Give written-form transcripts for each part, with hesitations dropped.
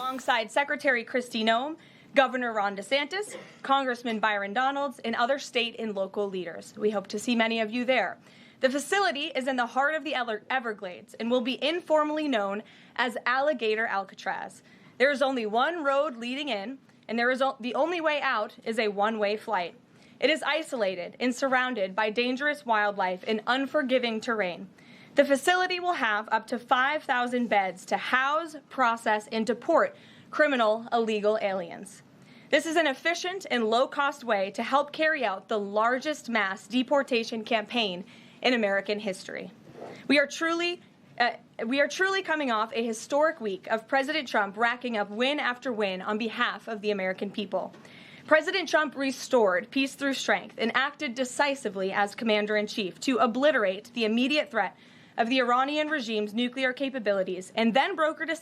alongside Secretary Kristi Noem, Governor Ron DeSantis, Congressman Byron Donalds, and other state and local leaders. We hope to see many of you there. The facility is in the heart of the Everglades and will be informally known as Alligator Alcatraz. There is only one road leading in, and the only way out is a one-way flight. It is isolated and surrounded by dangerous wildlife and unforgiving terrain. The facility will have up to 5,000 beds to house, process, and deport criminal illegal aliens. This is an efficient and low-cost way to help carry out the largest mass deportation campaign in American history. We are truly coming off a historic week of President Trump racking up win after win on behalf of the American people. President Trump restored peace through strength and acted decisively as commander-in-chief to obliterate the immediate threat of the Iranian regime's nuclear capabilities and then brokered a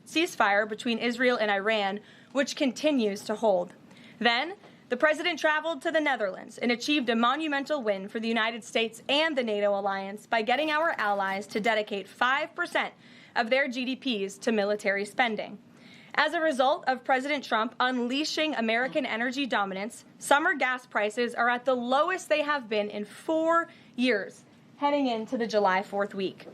ceasefire between Israel and Iran, which continues to hold. Then, the president traveled to the Netherlands and achieved a monumental win for the United States and the NATO alliance by getting our allies to dedicate 5% of their GDPs to military spending. As a result of President Trump unleashing American energy dominance, summer gas prices are at the lowest they have been in 4 years, heading into the July 4th week.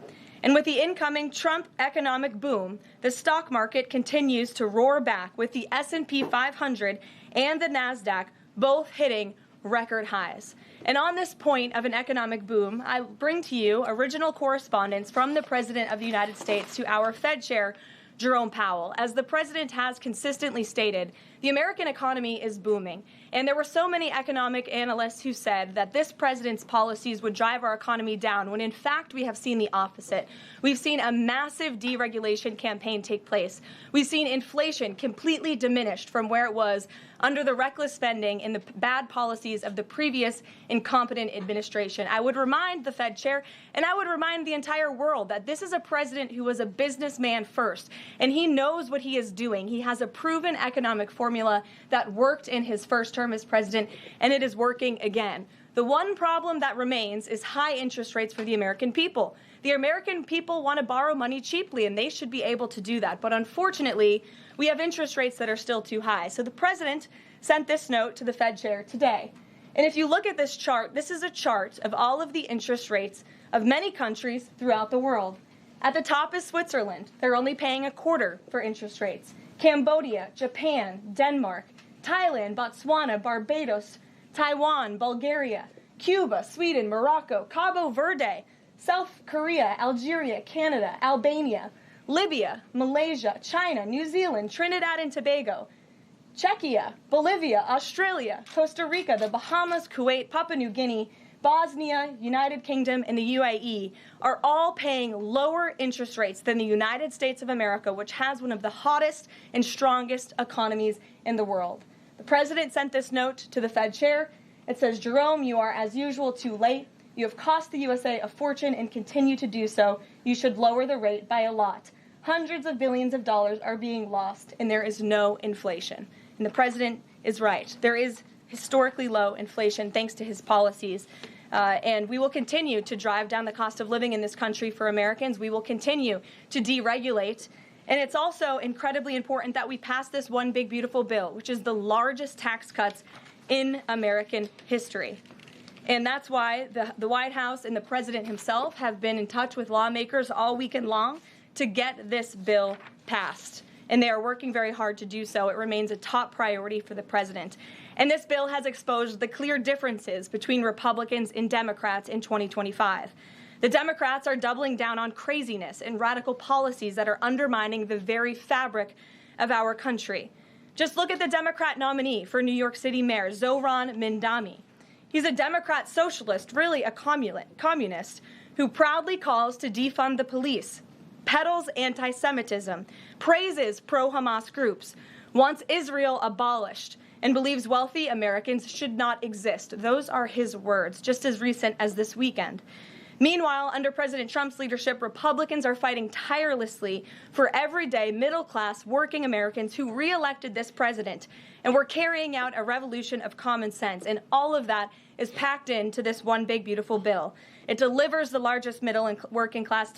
And with the incoming Trump economic boom, the stock market continues to roar back, with the S&P 500 and the NASDAQ both hitting record highs. And on this point of an economic boom, I bring to you original correspondence from the President of the United States to our Fed Chair, Jerome Powell. As the president has consistently stated, the American economy is booming. And there were so many economic analysts who said that this president's policies would drive our economy down, when in fact we have seen the opposite. We've seen a massive deregulation campaign take place. We've seen inflation completely diminished from where it was under the reckless spending and the bad policies of the previous incompetent administration. I would remind the Fed chair, and I would remind the entire world, that this is a president who was a businessman first, and he knows what he is doing. He has a proven economic formula that worked in his first term as president, and it is working again. The one problem that remains is high interest rates for the American people. The American people want to borrow money cheaply, and they should be able to do that. But unfortunately, we have interest rates that are still too high. So the president sent this note to the Fed chair today. And if you look at this chart, this is a chart of all of the interest rates of many countries throughout the world. At the top is Switzerland. They're only paying a quarter for interest rates. Cambodia, Japan, Denmark, Thailand, Botswana, Barbados, Taiwan, Bulgaria, Cuba, Sweden, Morocco, Cabo Verde, South Korea, Algeria, Canada, Albania, Libya, Malaysia, China, New Zealand, Trinidad and Tobago, Czechia, Bolivia, Australia, Costa Rica, the Bahamas, Kuwait, Papua New Guinea, Bosnia, United Kingdom, and the UAE are all paying lower interest rates than the United States of America, which has one of the hottest and strongest economies in the world. The president sent this note to the Fed chair. It says, "Jerome, you are as usual too late. You have cost the USA a fortune and continue to do so. You should lower the rate by a lot. Hundreds of billions of dollars are being lost, and there is no inflation." And the president is right. There is historically low inflation thanks to his policies. And we will continue to drive down the cost of living in this country for Americans. We will continue to deregulate. And it's also incredibly important that we pass this one big, beautiful bill, which is the largest tax cuts in American history. And that's why the White House and the president himself have been in touch with lawmakers all weekend long to get this bill passed. And they are working very hard to do so. It remains a top priority for the president. And this bill has exposed the clear differences between Republicans and Democrats in 2025. The Democrats are doubling down on craziness and radical policies that are undermining the very fabric of our country. Just look at the Democrat nominee for New York City Mayor, Zohran Mamdani. He's a Democrat socialist, really a communist, who proudly calls to defund the police, peddles anti-Semitism, praises pro-Hamas groups, wants Israel abolished, and believes wealthy Americans should not exist. Those are his words, just as recent as this weekend. Meanwhile, under President Trump's leadership, Republicans are fighting tirelessly for everyday middle-class working Americans who re-elected this president, and we're carrying out a revolution of common sense, and all of that is packed into this one big, beautiful bill. It delivers the largest middle and working class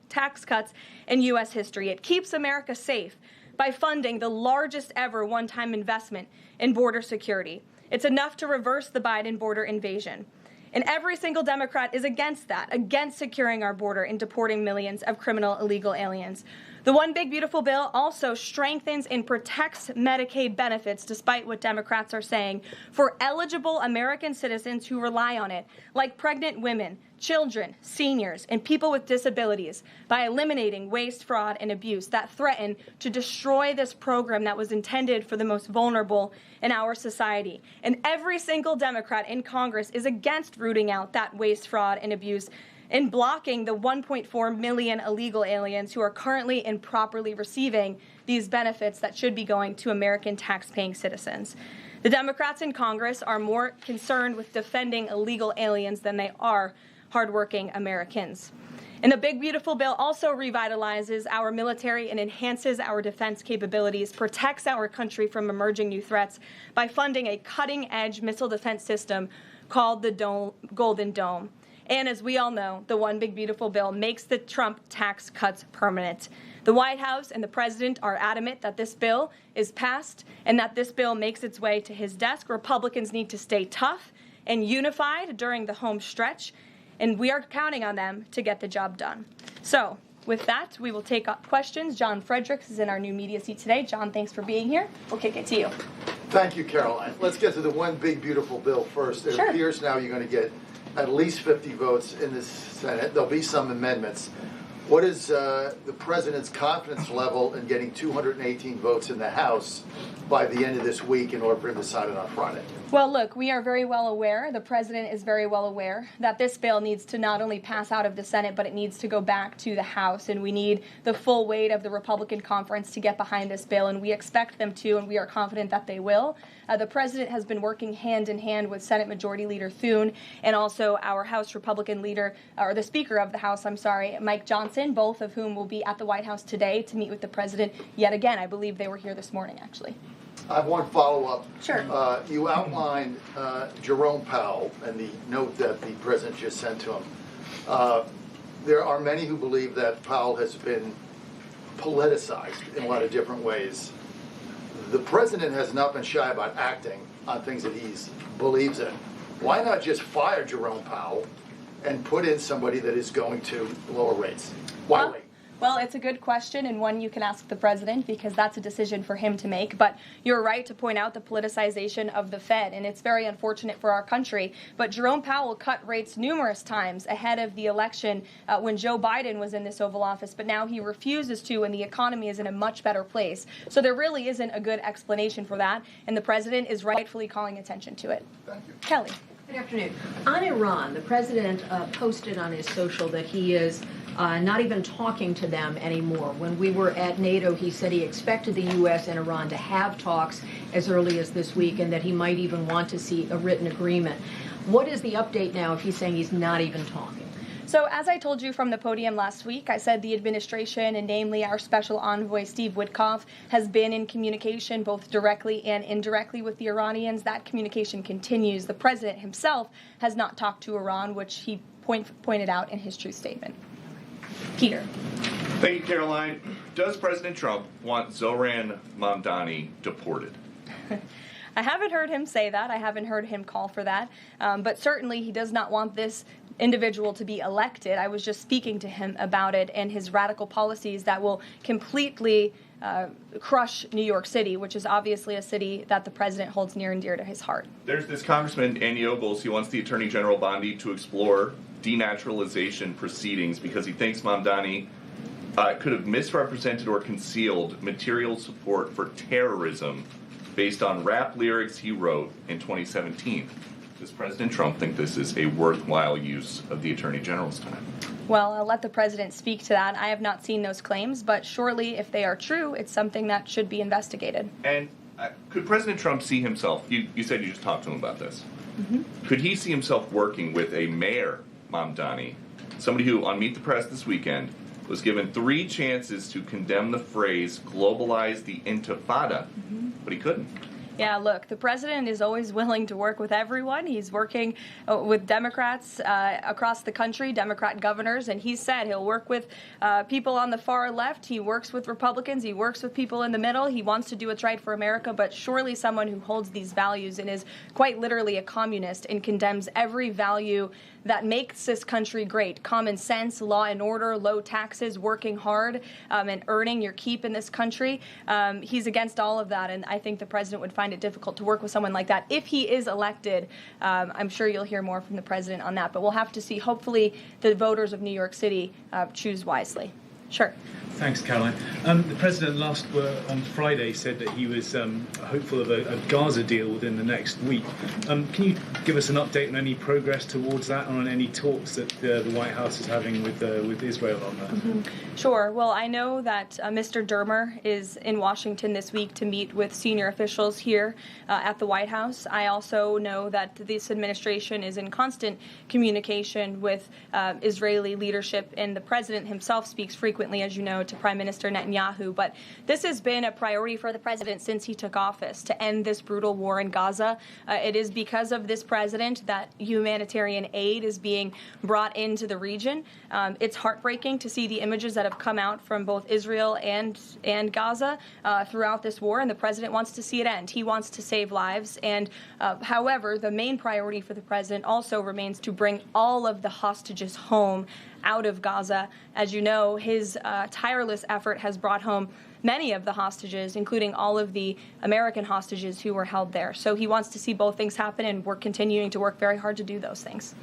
tax cuts in U.S. history. It keeps America safe by funding the largest ever one-time investment in border security. It's enough to reverse the Biden border invasion. And every single Democrat is against that, against securing our border and deporting millions of criminal illegal aliens. The One Big Beautiful Bill also strengthens and protects Medicaid benefits, despite what Democrats are saying, for eligible American citizens who rely on it, like pregnant women, children, seniors, and people with disabilities, by eliminating waste, fraud, and abuse that threaten to destroy this program that was intended for the most vulnerable in our society. And every single Democrat in Congress is against rooting out that waste, fraud, and abuse and blocking the 1.4 million illegal aliens who are currently improperly receiving these benefits that should be going to American tax-paying citizens. The Democrats in Congress are more concerned with defending illegal aliens than they are hardworking Americans. And the Big Beautiful Bill also revitalizes our military and enhances our defense capabilities, protects our country from emerging new threats by funding a cutting-edge missile defense system called the Golden Dome. And as we all know, the One Big Beautiful Bill makes the Trump tax cuts permanent. The White House and the president are adamant that this bill is passed and that this bill makes its way to his desk. Republicans need to stay tough and unified during the home stretch, and we are counting on them to get the job done. So with that, we will take up questions. John Fredericks is in our new media seat today. John, thanks for being here. We'll kick it to you. Thank you, Karoline. Let's get to the One Big Beautiful Bill first. It appears now you're going to get at least 50 votes in the Senate. There'll be some amendments. What is the president's confidence level in getting 218 votes in the House by the end of this week in order for him to sign it on Friday? Well, look, we are very well aware, the president is very well aware, that this bill needs to not only pass out of the Senate, but it needs to go back to the House, and we need the full weight of the Republican conference to get behind this bill, and we expect them to, and we are confident that they will. The president has been working hand in hand with Senate Majority Leader Thune and also our House Republican leader, or the Speaker of the House, Mike Johnson, both of whom will be at the White House today to meet with the president yet again. I believe they were here this morning, actually. I have one follow-up. Sure. You outlined Jerome Powell and the note that the president just sent to him. There are many who believe that Powell has been politicized in a lot of different ways. The president has not been shy about acting on things that he believes in. Why not just fire Jerome Powell and put in somebody that is going to lower rates? Why wait? Well, it's a good question, and one you can ask the president, because that's a decision for him to make. But you're right to point out the politicization of the Fed, and it's very unfortunate for our country. But Jerome Powell cut rates numerous times ahead of the election when Joe Biden was in this Oval Office, but now he refuses to, and the economy is in a much better place. So there really isn't a good explanation for that, and the president is rightfully calling attention to it. Thank you. Kelly. Good afternoon. On Iran, the president posted on his social that he is not even talking to them anymore. When we were at NATO, he said he expected the U.S. and Iran to have talks as early as this week and that he might even want to see a written agreement. What is the update now if he's saying he's not even talking? So as I told you from the podium last week, I said the administration, and namely our special envoy Steve Witkoff, has been in communication both directly and indirectly with the Iranians. That communication continues. The president himself has not talked to Iran, which he pointed out in his truth statement. Peter. Thank you, Caroline. Does President Trump want Zohran Mamdani deported? I haven't heard him say that. I haven't heard him call for that. But certainly he does not want this individual to be elected. I was just speaking to him about it and his radical policies that will completely crush New York City, which is obviously a city that the president holds near and dear to his heart. There's this Congressman, Andy Ogles. He wants the Attorney General Bondi to explore denaturalization proceedings because he thinks Mamdani could have misrepresented or concealed material support for terrorism based on rap lyrics he wrote in 2017. Does President Trump think this is a worthwhile use of the Attorney General's time? Well, I'll let the president speak to that. I have not seen those claims, but surely if they are true, it's something that should be investigated. And could President Trump see himself, you said you just talked to him about this, could he see himself working with a Mayor Mamdani, somebody who on Meet the Press this weekend was given 3 chances to condemn the phrase globalize the intifada, but he couldn't? Yeah, look, the president is always willing to work with everyone. He's working with Democrats across the country, Democrat governors, and he said he'll work with people on the far left. He works with Republicans. He works with people in the middle. He wants to do what's right for America, but surely someone who holds these values and is quite literally a communist and condemns every value that makes this country great. Common sense, law and order, low taxes, working hard, and earning your keep in this country. He's against all of that, and I think the president would find it difficult to work with someone like that. If he is elected, I'm sure you'll hear more from the president on that, but we'll have to see. Hopefully the voters of New York City choose wisely. Sure. Thanks, Caroline. The president on Friday said that he was hopeful of a Gaza deal within the next week. Can you give us an update on any progress towards that, and on any talks that the White House is having with Israel on that? Mm-hmm. Sure. Well, I know that Mr. Dermer is in Washington this week to meet with senior officials here at the White House. I also know that this administration is in constant communication with Israeli leadership, and the president himself speaks frequently, as you know, to Prime Minister Netanyahu. But this has been a priority for the president since he took office, to end this brutal war in Gaza. It is because of this president that humanitarian aid is being brought into the region. It's heartbreaking to see the images that have come out from both Israel and Gaza throughout this war, and the president wants to see it end. He wants to save lives. And however, the main priority for the president also remains to bring all of the hostages home out of Gaza. As you know, his tireless effort has brought home many of the hostages, including all of the American hostages who were held there. So he wants to see both things happen, and we're continuing to work very hard to do those things.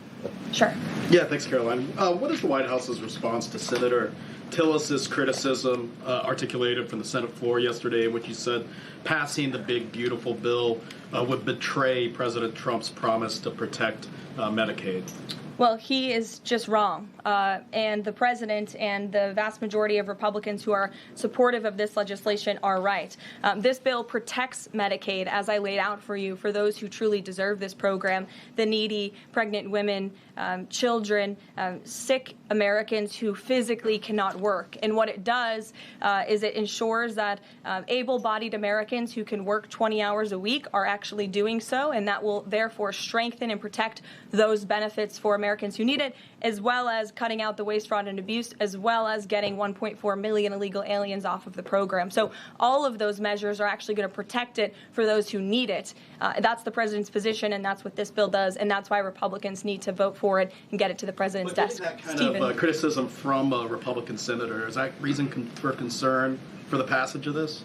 Sure. Yeah, thanks, Caroline. What is the White House's response to Senator Tillis's criticism articulated from the Senate floor yesterday, in which he said passing the big, beautiful bill would betray President Trump's promise to protect Medicaid? Well, he is just wrong. And the president and the vast majority of Republicans who are supportive of this legislation are right. This bill protects Medicaid, as I laid out for you, for those who truly deserve this program: the needy, pregnant women, children, sick Americans who physically cannot work. And what it does is it ensures that able-bodied Americans who can work 20 hours a week are actually doing so, and that will therefore strengthen and protect those benefits for Americans who need it, as well as cutting out the waste, fraud, and abuse, as well as getting 1.4 million illegal aliens off of the program. So all of those measures are actually going to protect it for those who need it. That's the president's position, and that's what this bill does, and that's why Republicans need to vote for it and get it to the president's desk. That kind of criticism from a Republican senator, is that reason for concern for the passage of this?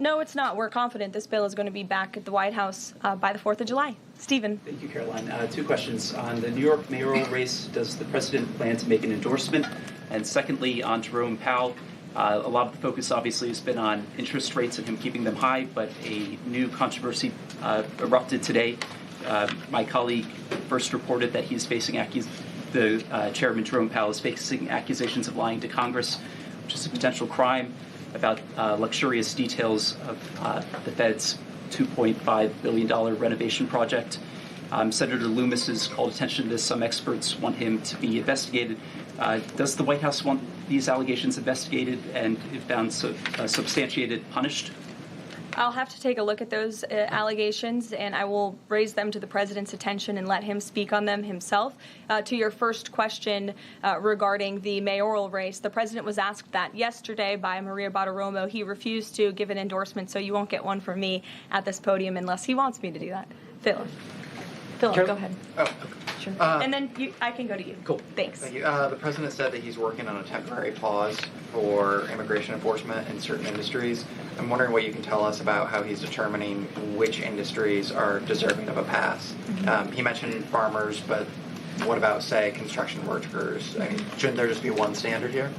No, it's not. We're confident this bill is going to be back at the White House by the 4th of July. Stephen. Thank you, Caroline. Two questions. On the New York mayoral race, does the president plan to make an endorsement? And secondly, on Jerome Powell, a lot of the focus obviously has been on interest rates and him keeping them high, but a new controversy erupted today. My colleague first reported that he's facing Chairman Jerome Powell is facing accusations of lying to Congress, which is a potential crime, about luxurious details of the Fed's $2.5 billion renovation project. Senator Loomis has called attention to this. Some experts want him to be investigated. Does the White House want these allegations investigated and, if found substantiated, punished? I'll have to take a look at those allegations, and I will raise them to the president's attention and let him speak on them himself. To your first question regarding the mayoral race, the president was asked that yesterday by Maria Bartiromo. He refused to give an endorsement, so you won't get one from me at this podium unless he wants me to do that. Philip, go ahead. Oh, okay. Sure. And then I can go to you. Cool. Thanks. Thank you. The president said that he's working on a temporary pause for immigration enforcement in certain industries. I'm wondering what you can tell us about how he's determining which industries are deserving of a pass. Mm-hmm. He mentioned farmers, but what about, say, construction workers? I mean, shouldn't there just be one standard here?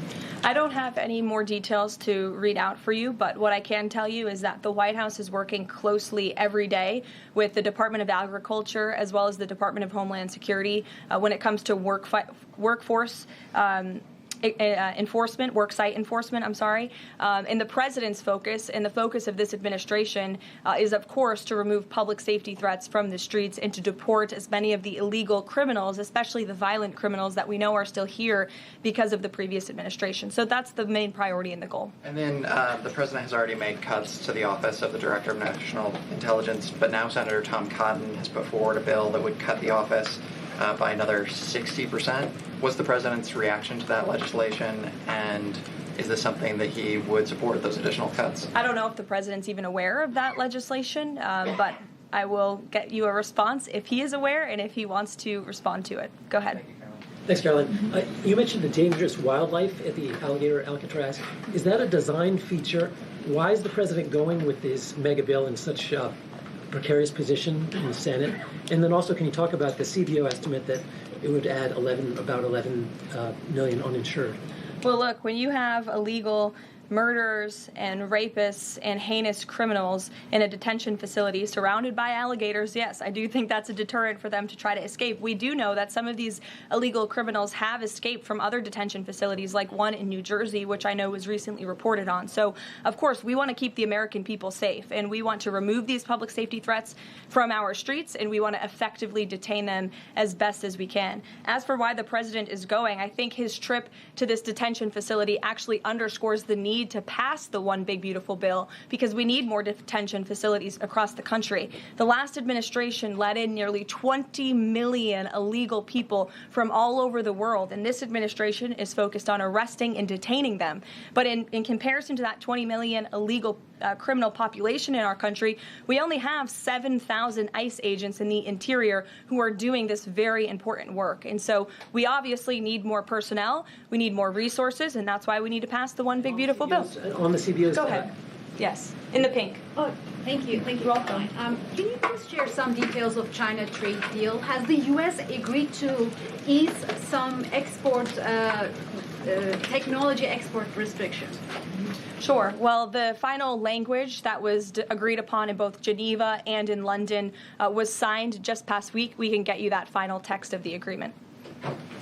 I don't have any more details to read out for you, but what I can tell you is that the White House is working closely every day with the Department of Agriculture as well as the Department of Homeland Security when it comes to workforce enforcement, worksite enforcement, and the president's focus and the focus of this administration is, of course, to remove public safety threats from the streets and to deport as many of the illegal criminals, especially the violent criminals that we know are still here because of the previous administration. So that's the main priority and the goal. And then the president has already made cuts to the office of the Director of National Intelligence, but now Senator Tom Cotton has put forward a bill that would cut the office by another 60%. What's the president's reaction to that legislation, and is this something that he would support, those additional cuts? I don't know if the president's even aware of that legislation, but I will get you a response if he is aware and if he wants to respond to it. Go ahead. Thanks, Karoline. You mentioned the dangerous wildlife at the alligator Alcatraz. Is that a design feature? Why is the president going with this mega bill in such a precarious position in the Senate? And then also, can you talk about the CBO estimate that it would add about 11 million uninsured? Well, look, when you have illegal murderers and rapists and heinous criminals in a detention facility surrounded by alligators, yes, I do think that's a deterrent for them to try to escape. We do know that some of these illegal criminals have escaped from other detention facilities, like one in New Jersey, which I know was recently reported on. So, of course, we want to keep the American people safe, and we want to remove these public safety threats from our streets, and we want to effectively detain them as best as we can. As for why the president is going, I think his trip to this detention facility actually underscores the need to pass the One Big Beautiful Bill, because we need more detention facilities across the country. The last administration let in nearly 20 million illegal people from all over the world, and this administration is focused on arresting and detaining them. But in comparison to that 20 million illegal criminal population in our country, we only have 7,000 ICE agents in the interior who are doing this very important work. And so we obviously need more personnel, we need more resources, and that's why we need to pass the One Big Beautiful Bill. On the CBOs. Go ahead. Yes, in the pink. Oh, thank you. Thank you. Welcome. Can you please share some details of China trade deal? Has the U.S. agreed to ease some export, technology export restrictions? Sure. Well, the final language that was agreed upon in both Geneva and in London was signed just past week. We can get you that final text of the agreement.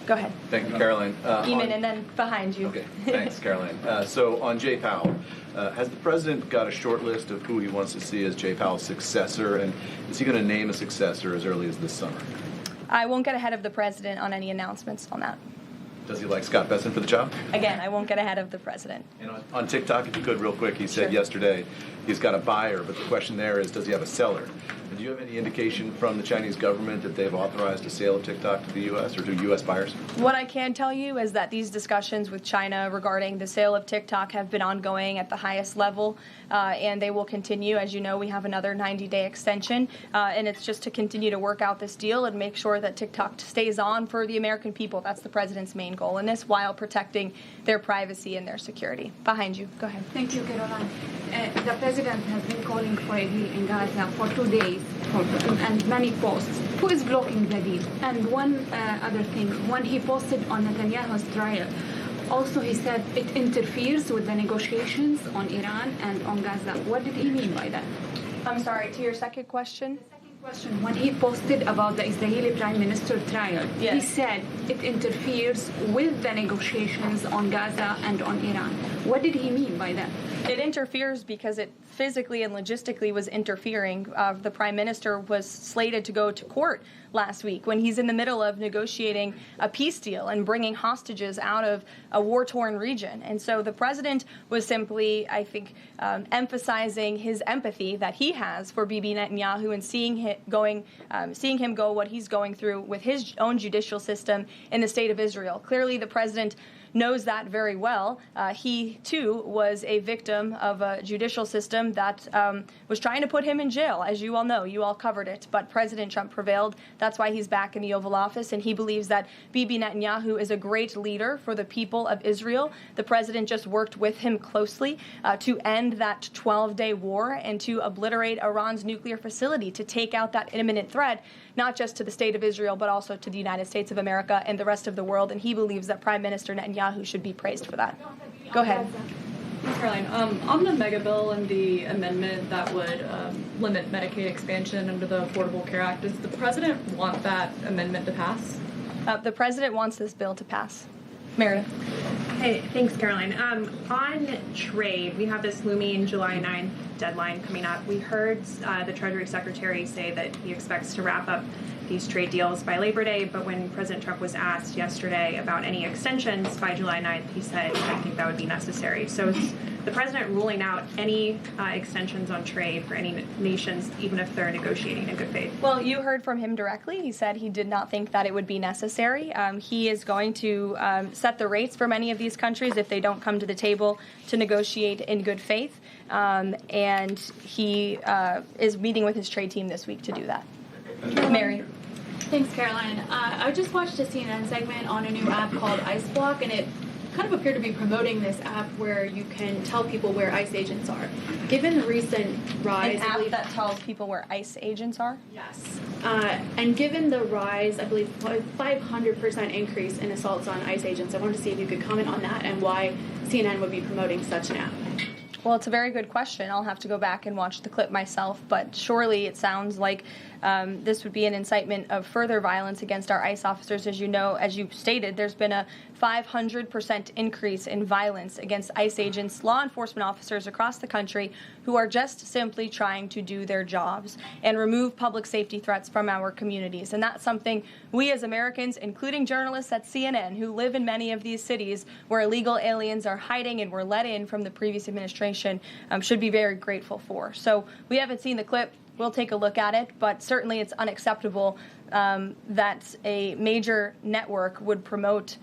Go ahead. Thank you, Karoline. Eamon, and then behind you. Okay, thanks, Karoline. So on Jay Powell, has the president got a short list of who he wants to see as Jay Powell's successor, and is he going to name a successor as early as this summer? I won't get ahead of the president on any announcements on that. Does he like Scott Besson for the job? Again, I won't get ahead of the president. And on TikTok, if you could, real quick, he said yesterday he's got a buyer, but the question there is, does he have a seller? And do you have any indication from the Chinese government that they've authorized a sale of TikTok to the U.S. or to U.S. buyers? What I can tell you is that these discussions with China regarding the sale of TikTok have been ongoing at the highest level, and they will continue. As you know, we have another 90-day extension, and it's just to continue to work out this deal and make sure that TikTok stays on for the American people. That's the president's main goal in this, while protecting their privacy and their security. Behind you. Go ahead. Thank you, Karoline. The president has been calling for a deal in Gaza for 2 days, and many posts. Who is blocking the deal? And one other thing, when he posted on Netanyahu's trial, also he said it interferes with the negotiations on Iran and on Gaza. What did he mean by that? I'm sorry, to your second question? Question. When he posted about the Israeli Prime Minister trial, yes, he said it interferes with the negotiations on Gaza and on Iran. What did he mean by that? It interferes because it physically and logistically was interfering. The Prime Minister was slated to go to court last week when he's in the middle of negotiating a peace deal and bringing hostages out of a war-torn region. And so the president was simply, I think, emphasizing his empathy that he has for Bibi Netanyahu and seeing him go what he's going through with his own judicial system in the state of Israel. Clearly, the president knows that very well. He, too, was a victim of a judicial system that was trying to put him in jail, as you all know. You all covered it. But President Trump prevailed. That's why he's back in the Oval Office, and he believes that Bibi Netanyahu is a great leader for the people of Israel. The president just worked with him closely to end that 12-day war and to obliterate Iran's nuclear facility, to take out that imminent threat, not just to the state of Israel, but also to the United States of America and the rest of the world. And he believes that Prime Minister Netanyahu should be praised for that. Go ahead. Caroline, on the mega bill and the amendment that would limit Medicaid expansion under the Affordable Care Act, does the president want that amendment to pass? The president wants this bill to pass. Meredith. Hey, thanks, Caroline. On trade, we have this looming July 9th deadline coming up. We heard the Treasury Secretary say that he expects to wrap up these trade deals by Labor Day, but when President Trump was asked yesterday about any extensions by July 9th, he said, I think that would be necessary. So is the president ruling out any extensions on trade for any nations, even if they're negotiating in good faith? Well, you heard from him directly. He said he did not think that it would be necessary. He is going to set the rates for many of these countries if they don't come to the table to negotiate in good faith. And he is meeting with his trade team this week to do that. Mary. Thanks, Caroline. I just watched a CNN segment on a new app called Ice Block, and it kind of appeared to be promoting this app where you can tell people where ICE agents are. Given the recent rise... An app that tells people where ICE agents are? Yes. And given the rise, I believe, 500% increase in assaults on ICE agents, I wanted to see if you could comment on that and why CNN would be promoting such an app. Well, it's a very good question. I'll have to go back and watch the clip myself, but surely it sounds like this would be an incitement of further violence against our ICE officers. As you know, as you stated, there's been a 500% increase in violence against ICE agents, law enforcement officers across the country who are just simply trying to do their jobs and remove public safety threats from our communities. And that's something we as Americans, including journalists at CNN who live in many of these cities where illegal aliens are hiding and were let in from the previous administration, should be very grateful for. So we haven't seen the clip. We'll take a look at it, but certainly it's unacceptable that a major network would promote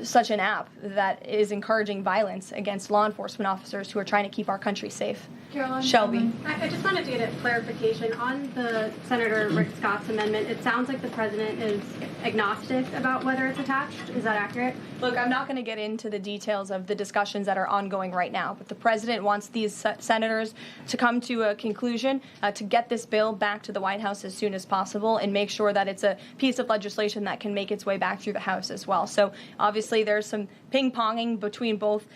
such an app that is encouraging violence against law enforcement officers who are trying to keep our country safe. Caroline, Shelby. I just wanted to get a clarification on the Senator Rick Scott's amendment. It sounds like the president is agnostic about whether it's attached. Is that accurate? Look, I'm not going to get into the details of the discussions that are ongoing right now, but the president wants these senators to come to a conclusion, to get this bill back to the White House as soon as possible and make sure that it's a piece of legislation that can make its way back through the House as well. So obviously there's some ping-ponging between both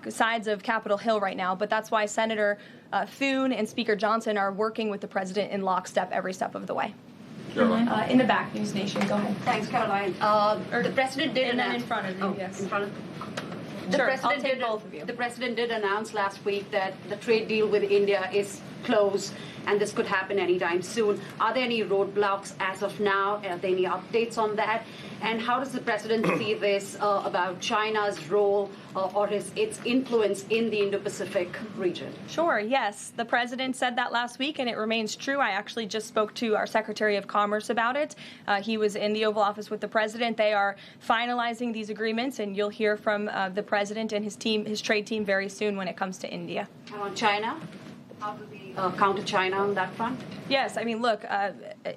sides of Capitol Hill right now, but that's why Senator Thune and Speaker Johnson are working with the president in lockstep every step of the way. In the back, News Nation, go ahead. Thanks, Caroline. The president did and then in front of you, yes. In front of Sure, I'll take both of you. The president did announce last week that the trade deal with India is closed and this could happen anytime soon. Are there any roadblocks as of now? Are there any updates on that? And how does the president see this about China's role or its influence in the Indo-Pacific region? Sure, yes. The president said that last week, and it remains true. I actually just spoke to our Secretary of Commerce about it. He was in the Oval Office with the president. They are finalizing these agreements, and you'll hear from the president and his team, his trade team, very soon when it comes to India. And on China? How do we counter China on that front? Yes, I mean, look,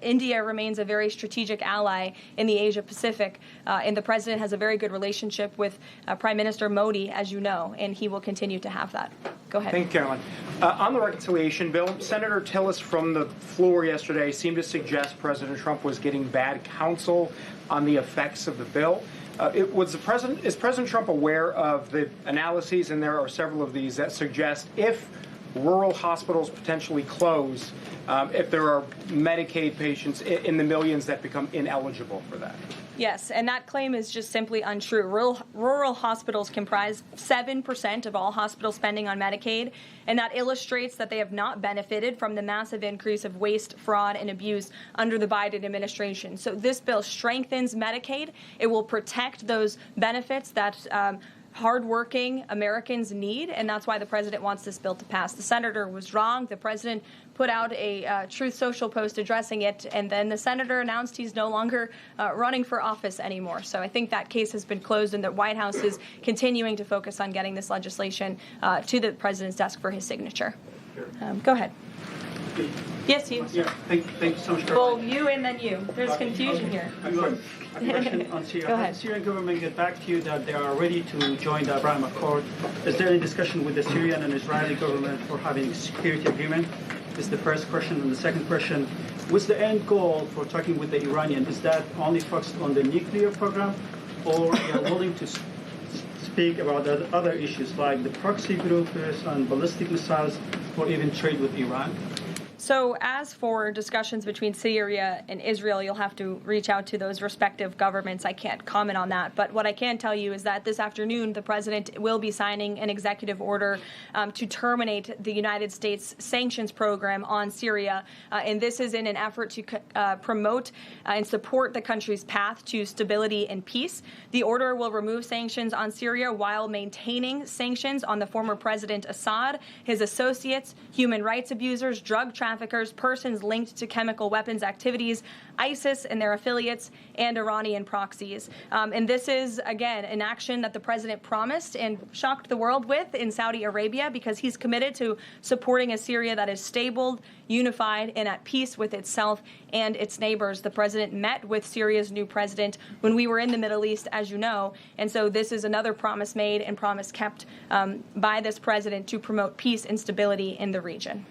India remains a very strategic ally in the Asia-Pacific, and the president has a very good relationship with Prime Minister Modi, as you know, and he will continue to have that. Go ahead. Thank you, Caroline. On the reconciliation bill, Senator Tillis from the floor yesterday seemed to suggest President Trump was getting bad counsel on the effects of the bill. Is President Trump aware of the analyses, and there are several of these, that suggest if rural hospitals potentially close, if there are Medicaid patients in the millions that become ineligible for that? Yes, and that claim is just simply untrue. Rural hospitals comprise 7% of all hospital spending on Medicaid, and that illustrates that they have not benefited from the massive increase of waste, fraud, and abuse under the Biden administration. So this bill strengthens Medicaid. It will protect those benefits that hardworking Americans need, and that's why the president wants this bill to pass. The senator was wrong. The president put out a Truth Social post addressing it, and then the senator announced he's no longer running for office anymore. So I think that case has been closed, and the White House is continuing to focus on getting this legislation to the president's desk for his signature. Go ahead. Yes, you. Yeah, thank you so much. Well, you and then you. There's confusion here. A question on Syria. Go ahead. Has the Syrian government get back to you that they are ready to join the Abraham Accord? Is there any discussion with the Syrian and Israeli government for having a security agreement? Is the first question. And the second question, what's the end goal for talking with the Iranian? Is that only focused on the nuclear program, or they are willing to speak about other issues like the proxy groups and ballistic missiles, or even trade with Iran? So as for discussions between Syria and Israel, you'll have to reach out to those respective governments. I can't comment on that. But what I can tell you is that this afternoon, the president will be signing an executive order to terminate the United States sanctions program on Syria. And this is in an effort to promote and support the country's path to stability and peace. The order will remove sanctions on Syria while maintaining sanctions on the former President Assad, his associates, human rights abusers, drug traffickers, persons linked to chemical weapons activities, ISIS and their affiliates, and Iranian proxies. And this is, again, an action that the president promised and shocked the world with in Saudi Arabia, because he's committed to supporting a Syria that is stable, unified, and at peace with itself and its neighbors. The president met with Syria's new president when we were in the Middle East, as you know, and so this is another promise made and promise kept by this president to promote peace and stability in the region.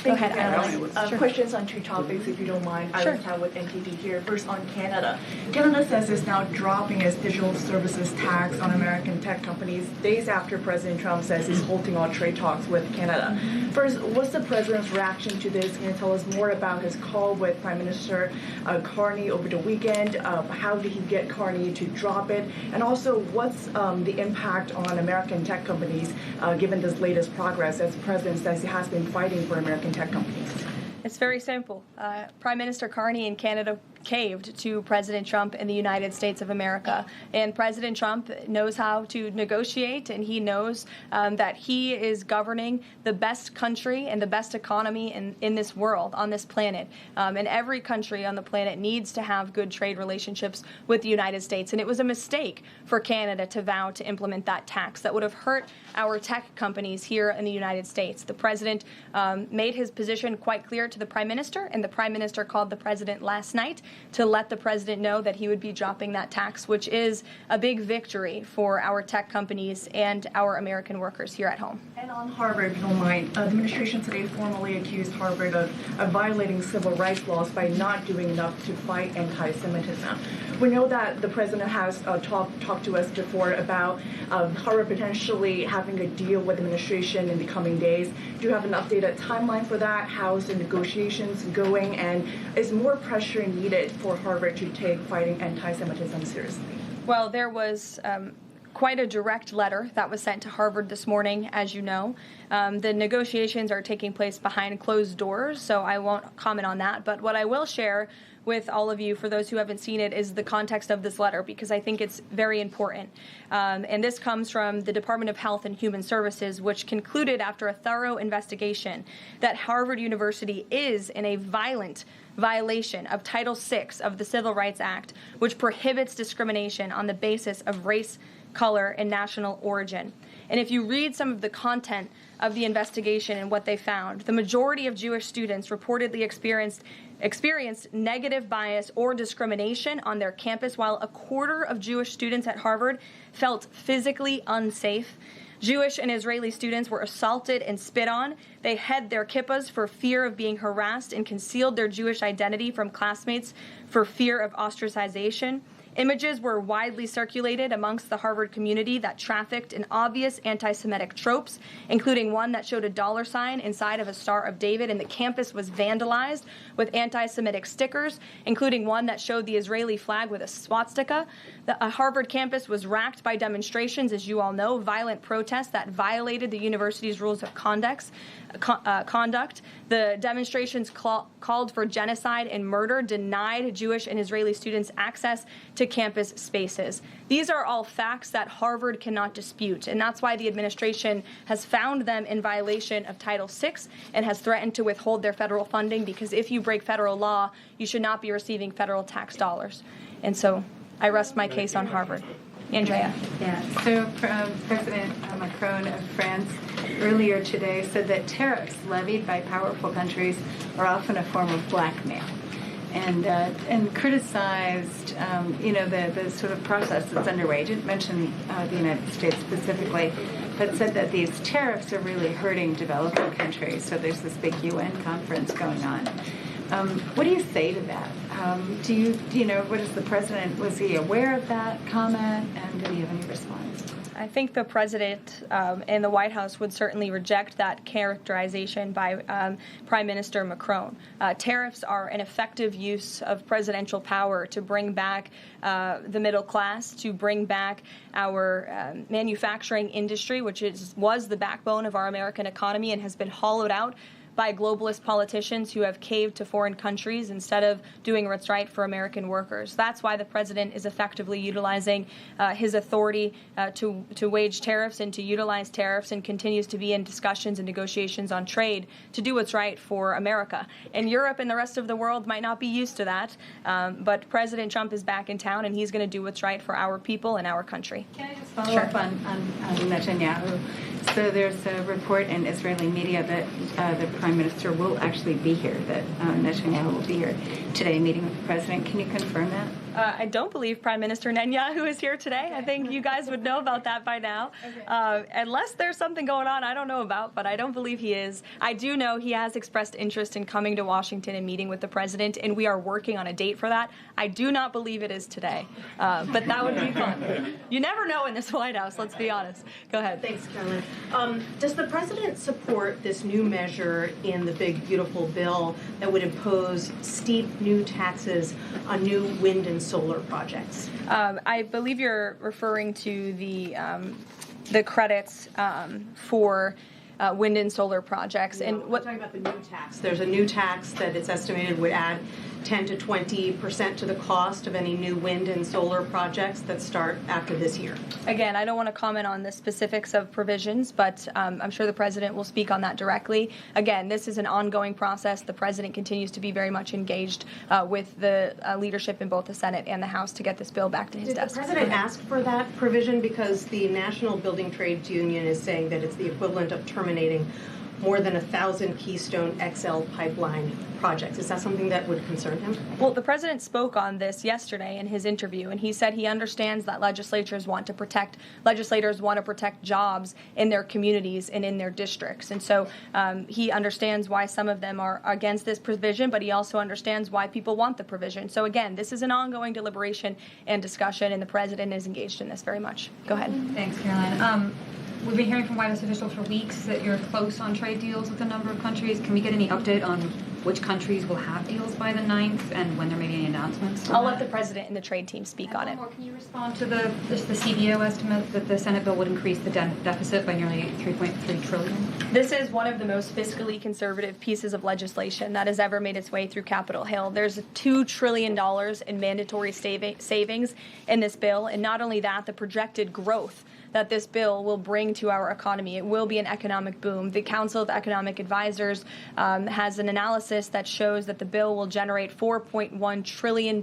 Go ahead, Karoline. Questions on two topics, if you don't mind. Sure. I will start with NTD here. First, on Canada. Canada says it's now dropping its digital services tax on American tech companies days after President Trump says he's halting all trade talks with Canada. First, what's the president's reaction to this? Can you tell us more about his call with Prime Minister Carney over the weekend? How did he get Carney to drop it? And also, what's the impact on American tech companies given this latest progress, as the president says he has been fighting for American tech companies? It's very simple. Prime Minister Carney in Canada caved to President Trump in the United States of America. And President Trump knows how to negotiate, and he knows that he is governing the best country and the best economy in this world, on this planet. And every country on the planet needs to have good trade relationships with the United States. And it was a mistake for Canada to vow to implement that tax. That would have hurt our tech companies here in the United States. The president made his position quite clear to the Prime Minister, and the Prime Minister called the president last night to let the president know that he would be dropping that tax, which is a big victory for our tech companies and our American workers here at home. And on Harvard, if you don't mind, the administration today formally accused Harvard of violating civil rights laws by not doing enough to fight anti-Semitism. We know that the president has talked to us before about Harvard potentially having a deal with the administration in the coming days. Do you have an updated timeline for that? How's the negotiations going? And is more pressure needed for Harvard to take fighting anti-Semitism seriously? Well, there was quite a direct letter that was sent to Harvard this morning, as you know. The negotiations are taking place behind closed doors, so I won't comment on that. But what I will share with all of you, for those who haven't seen it, is the context of this letter, because I think it's very important. And this comes from the Department of Health and Human Services, which concluded after a thorough investigation that Harvard University is in a violent violation of Title VI of the Civil Rights Act, which prohibits discrimination on the basis of race, color, and national origin. And if you read some of the content of the investigation and what they found, the majority of Jewish students reportedly experienced negative bias or discrimination on their campus, while a quarter of Jewish students at Harvard felt physically unsafe. Jewish and Israeli students were assaulted and spit on. They hid their kippahs for fear of being harassed and concealed their Jewish identity from classmates for fear of ostracization. Images were widely circulated amongst the Harvard community that trafficked in obvious anti-Semitic tropes, including one that showed a $sign inside of a Star of David, and the campus was vandalized with anti-Semitic stickers, including one that showed the Israeli flag with a swastika. The Harvard campus was racked by demonstrations, as you all know, violent protests that violated the university's rules of conduct. The demonstrations called for genocide and murder, denied Jewish and Israeli students access to campus spaces. These are all facts that Harvard cannot dispute, and that's why the administration has found them in violation of Title VI and has threatened to withhold their federal funding, because if you break federal law, you should not be receiving federal tax dollars. And so I rest my case on Harvard. Andrea. Yeah, so President Macron of France earlier today said that tariffs levied by powerful countries are often a form of blackmail, and criticized the sort of process that's underway. Didn't mention the United States specifically, but said that these tariffs are really hurting developing countries. So there's this big UN conference going on. What do you say to that? What is the president, was he aware of that comment, and did he have any response? I think the president and the White House would certainly reject that characterization by Prime Minister Macron. Tariffs are an effective use of presidential power to bring back the middle class, to bring back our manufacturing industry, which was the backbone of our American economy and has been hollowed out by globalist politicians who have caved to foreign countries instead of doing what's right for American workers. That's why the president is effectively utilizing his authority to wage tariffs and to utilize tariffs, and continues to be in discussions and negotiations on trade to do what's right for America. And Europe and the rest of the world might not be used to that, but President Trump is back in town, and he's going to do what's right for our people and our country. Can I just follow up on Netanyahu? So there's a report in Israeli media that the Prime Minister will actually be here, that Netanyahu will be here today meeting with the President. Can you confirm that? I don't believe Prime Minister Netanyahu is here today. I think you guys would know about that by now. Unless there's something going on I don't know about, but I don't believe he is. I do know he has expressed interest in coming to Washington and meeting with the President, and we are working on a date for that. I do not believe it is today, but that would be fun. You never know in this White House, let's be honest. Go ahead. Thanks, Karoline. Does the President support this new measure in the big, beautiful bill that would impose steep new taxes on new wind and solar projects? I believe you're referring to the credits for wind and solar projects. No, and what I'm talking about the new tax. There's a new tax that it's estimated would add 10 to 20% to the cost of any new wind and solar projects that start after this year. Again, I don't want to comment on the specifics of provisions, but I'm sure the president will speak on that directly. Again, this is an ongoing process. The president continues to be very much engaged with the leadership in both the Senate and the House to get this bill back to his desk. Did the president ask for that provision? Because the National Building Trades Union is saying that it's the equivalent of terminating more than 1,000 Keystone XL pipeline projects. Is that something that would concern him? Well, the president spoke on this yesterday in his interview, and he said he understands that legislators want to protect jobs in their communities and in their districts. And so he understands why some of them are against this provision, but he also understands why people want the provision. So again, this is an ongoing deliberation and discussion, and the president is engaged in this very much. Go ahead. Thanks, Caroline. We've been hearing from White House officials for weeks that you're close on trade deals with a number of countries. Can we get any update on which countries will have deals by the 9th and when there may be any announcements? I'll let the president and the trade team speak on it. Can you respond to the CBO estimate that the Senate bill would increase the deficit by nearly $3.3 trillion? This is one of the most fiscally conservative pieces of legislation that has ever made its way through Capitol Hill. There's $2 trillion in mandatory savings in this bill, and not only that, the projected growth that this bill will bring to our economy. It will be an economic boom. The Council of Economic Advisors has an analysis that shows that the bill will generate $4.1 trillion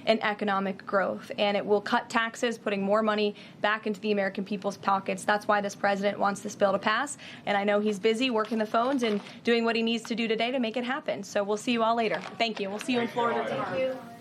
in economic growth, and it will cut taxes, putting more money back into the American people's pockets. That's why this president wants this bill to pass, and I know he's busy working the phones and doing what he needs to do today to make it happen. So we'll see you all later. Thank you. We'll see you in Florida tomorrow. Thank you.